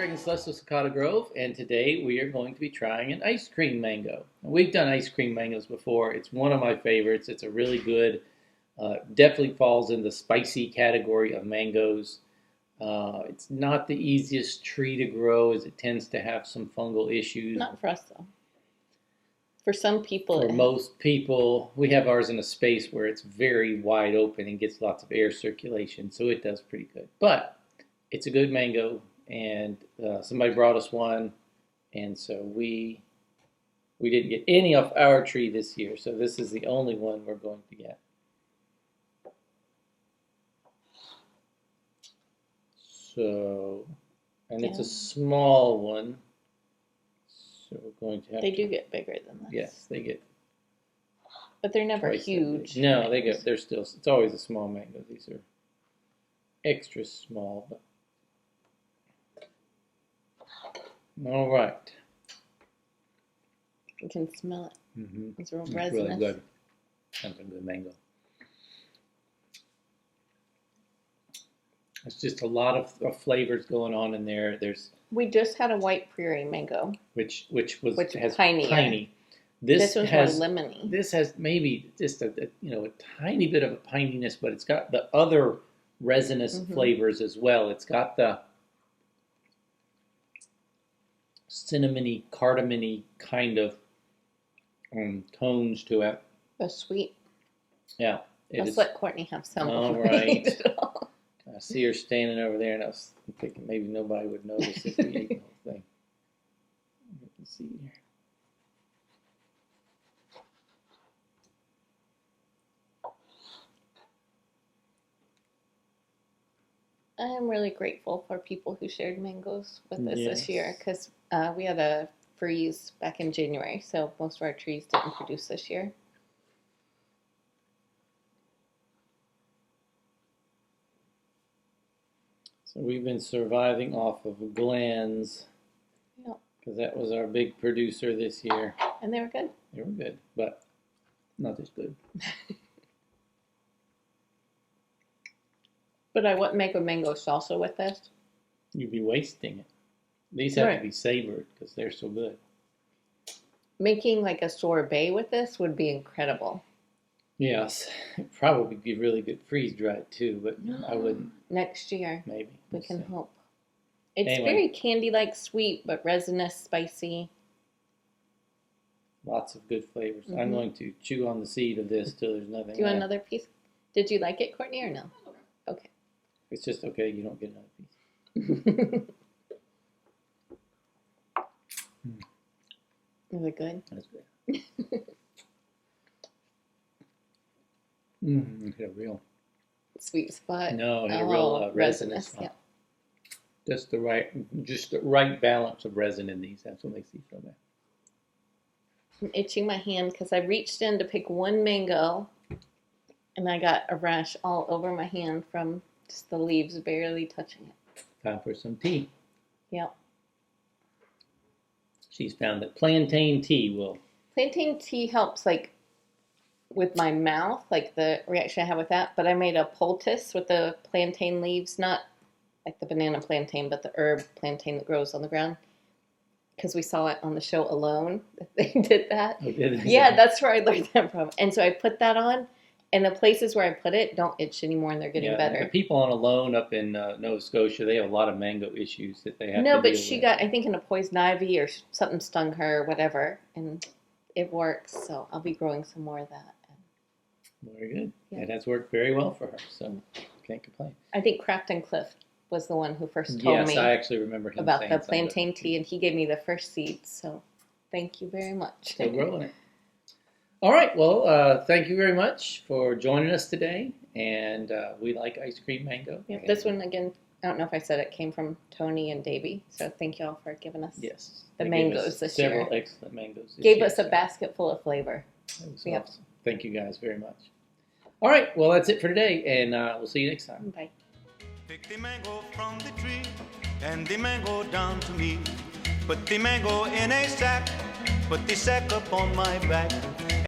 Greg and Celeste of Sulcata Grove, and today we are going to be trying an ice cream mango. We've done ice cream mangoes before. It's one of my favorites. It's a really good, definitely falls in the spicy category of mangoes. It's not the easiest tree to grow as it tends to have some fungal issues. Not for us, though. For some people, For most people, we have ours in a space where it's very wide open and gets lots of air circulation, so it does pretty good. But it's a good mango, and somebody brought us one, and so we didn't get any off our tree this year, so this is the only one we're going to get. So, and it's a small one, so we're going to have they do get bigger than this. Yes, they get. But they're never huge. No, they're still, it's always a small mango. These are extra small, but. All right. You can smell it. Mm-hmm. It's real It's resinous. really good. Something good mango. There's just a lot of flavors going on in there. We just had a white prairie mango, which has piney. piney. This one's has more lemony. This has maybe just a tiny bit of a pininess, but it's got the other resinous flavors as well. It's got the cinnamony, cardamom-y kind of tones to it. A sweet. Yeah. Let's let Courtney have some. All right. I see her standing over there, and I was thinking maybe nobody would notice if we ate the whole thing. Let's see here. I'm really grateful for people who shared mangoes with us this year, because we had a freeze back in January, so most of our trees didn't produce this year. So we've been surviving off of glands, because that was our big producer this year. And they were good. They were good, but not as good. But I wouldn't make a mango salsa with this. You'd be wasting it. These have to be savored because they're so good. Making like a sorbet with this would be incredible. Yes, it'd probably be really good freeze-dried too, but I wouldn't. Next year. Maybe. We can hope. It's very candy-like sweet, but resinous, spicy. Lots of good flavors. I'm going to chew on the seed of this till there's nothing left. Do you want another piece? Did you like it, Courtney, or no? Okay. It's just okay, you don't get another piece. Is it good? That's good. Hit a real sweet spot. No, hit a real resinous spot. Yeah. Just the right balance of resin in these. That's what makes these so bad. I'm itching my hand because I reached in to pick one mango, and I got a rash all over my hand from just the leaves barely touching it. Time for some tea. Yep. She's found that plantain tea will. Plantain tea helps, like, with my mouth, like the reaction I have with that. But I made a poultice with the plantain leaves, not like the banana plantain, but the herb plantain that grows on the ground. Because we saw it on the show Alone, that they did that. Oh, did they? Yeah, that's where I learned that from. And so I put that on, and the places where I put it don't itch anymore, and they're getting better. The people on Alone up in Nova Scotia, they have a lot of mango issues that they have to deal with. No, but she got, I think, in a poison ivy or something stung her or whatever, and it works. So I'll be growing some more of that. Very good. Yeah. It has worked very well for her, so can't complain. I think Crafton Cliff was the one who first told me. Yes, I actually remember him about saying the plantain tea, and he gave me the first seeds. So thank you very much. Still growing it. All right. Well, thank you very much for joining us today, and we like ice cream mango. Yep, this one again. I don't know if I said it came from Tony and Davy. So thank y'all for giving us the mangoes this year. Several excellent mangoes. Gave us a basket full of flavor. That was awesome. Thank you guys very much. All right, well, that's it for today, and we'll see you next time. Bye. Pick the mango from the tree, and the mango down to me. Put the mango in a sack, put the sack up on my back.